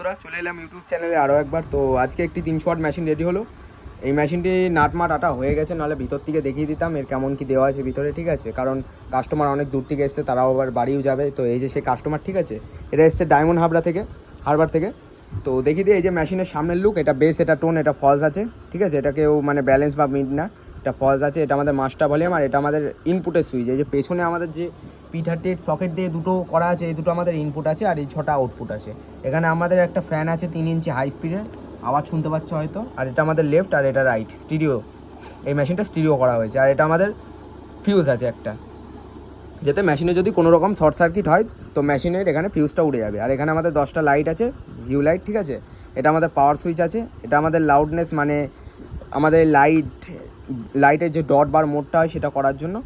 বন্ধুরা চলে এলাম ইউটিউব চ্যানেলে আরও একবার। তো আজকে একটি 300 ওয়াট মেশিন রেডি হলো। এই মেশিনটি নাটমাট আটা হয়ে গেছে, নাহলে ভিতর থেকে দেখিয়ে দিতাম এর কেমন কি দেওয়া আছে ভিতরে, ঠিক আছে? কারণ কাস্টমার অনেক দূর থেকে এসছে, তারাও আবার বাড়িও যাবে। তো এই যে সেই কাস্টমার, ঠিক আছে, এটা এসছে ডায়মন্ড হারবার থেকে। তো দেখিয়ে দিই এই যে মেশিনের সামনের লুক, এটা বেস, এটা টোন, এটা ফলস আছে, ঠিক আছে? এটাকেও মানে ব্যালেন্স বা মিড না, এটা ফলস আছে। এটা আমাদের মাস্টার ভলিউম, আর এটা আমাদের ইনপুটের সুইচ। এই যে পেছনে আমাদের যে P38 সকেট দিয়ে দুটো করা আছে, এই দুটো আমাদের ইনপুট আছে, আর এই 6টা আউটপুট আছে। এখানে আমাদের একটা ফ্যান আছে 3 ইঞ্চি হাই স্পিডের, আওয়াজ শুনতে পাচ্ছ হয়তো। আর এটা আমাদের লেফট, আর এটা রাইট, স্টিরিও। এই মেশিনটা স্টিরিও করা হয়েছে। আর এটা আমাদের ফিউজ আছে একটা, যাতে মেশিনে যদি কোনো রকম শর্ট সার্কিট হয় তো মেশিনের এখানে ফিউজটা উড়ে যাবে। আর এখানে আমাদের 10টা লাইট আছে, ভিউ লাইট, ঠিক আছে? এটা আমাদের পাওয়ার সুইচ আছে। এটা আমাদের লাউডনেস, মানে আমাদের লাইটের যে ডট বার মোডটা হয় সেটা করার জন্য।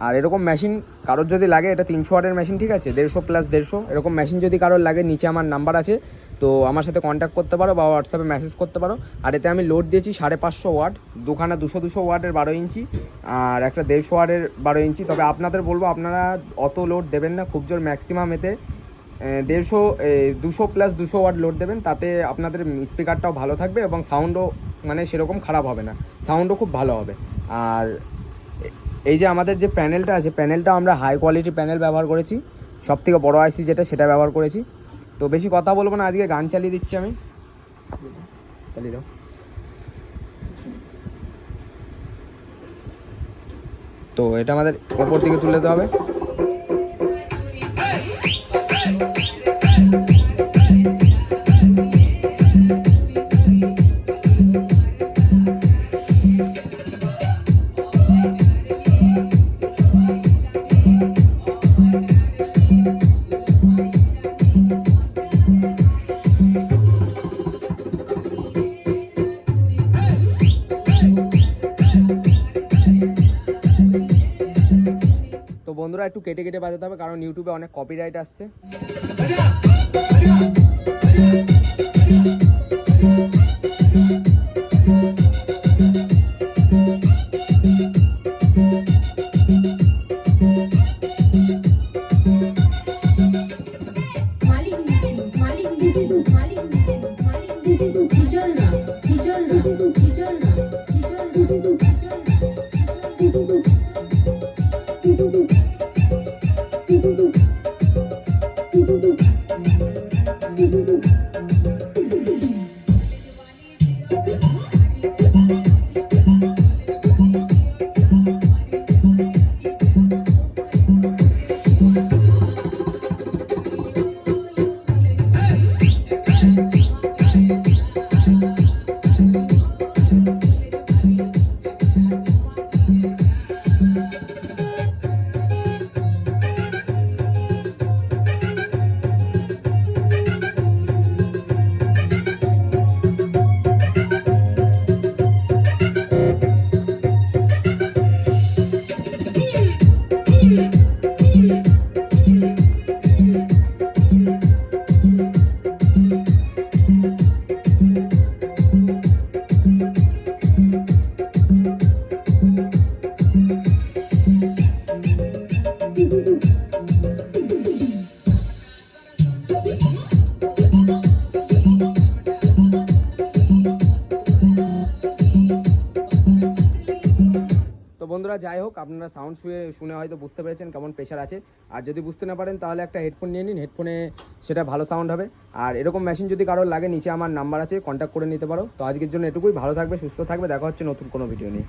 আর এরকম মেশিন কারোর যদি লাগে, এটা 300 ওয়াটের মেশিন, ঠিক আছে? 150 প্লাস 150 এরকম মেশিন যদি কারোর লাগে, নিচে আমার নাম্বার আছে, তো আমার সাথে কন্ট্যাক্ট করতে পারো বা হোয়াটসঅ্যাপে মেসেজ করতে পারো। আর এতে আমি লোড দিয়েছি 550 ওয়াট, দুখানা 200 ওয়াটের 12 ইঞ্চি আর একটা 150 ওয়াটের 12 ইঞ্চি। তবে আপনাদের বলবো আপনারা অত লোড দেবেন না, খুব জোর ম্যাক্সিমাম এতে 200 প্লাস 200 ওয়াট লোড দেবেন, তাতে আপনাদের স্পিকারটাও ভালো থাকবে এবং সাউন্ডও মানে সেরকম খারাপ হবে না, সাউন্ডও খুব ভালো হবে। আর এই যে আমাদের যে প্যানেলটা আছে, প্যানেলটা আমরা হাই কোয়ালিটি প্যানেল ব্যবহার করেছি, সব থেকে বড়ো আইসি যেটা সেটা ব্যবহার করেছি। তো বেশি কথা বলবো না, আজকে গান চালিয়ে দিচ্ছি আমি, চালিয়ে দাও। তো এটা আমাদের ওপর দিকে তুলে দিতে হবে। তো বন্ধুরা একটু কেটে কেটে বাজাতে হবে, কারণ ইউটিউবে অনেক কপিরাইট আসছে। তো বন্ধুরা যাই হোক, আপনারা সাউন্ড শুনে হয়তো বুঝতে পেরেছেন কেমন প্রেশার আছে। আর যদি বুঝতে না পারেন তাহলে একটা হেডফোন নিয়ে নিন, হেডফোনে সেটা ভালো সাউন্ড হবে। আর এরকম মেশিন যদি কারোর লাগে, নিচে আমার নাম্বার আছে, কন্ট্যাক্ট করে নিতে পারো। তো আজকের জন্য এটুকুই, ভালো থাকবে, সুস্থ থাকবে, দেখা হচ্ছে নতুন কোনো ভিডিও নিয়ে।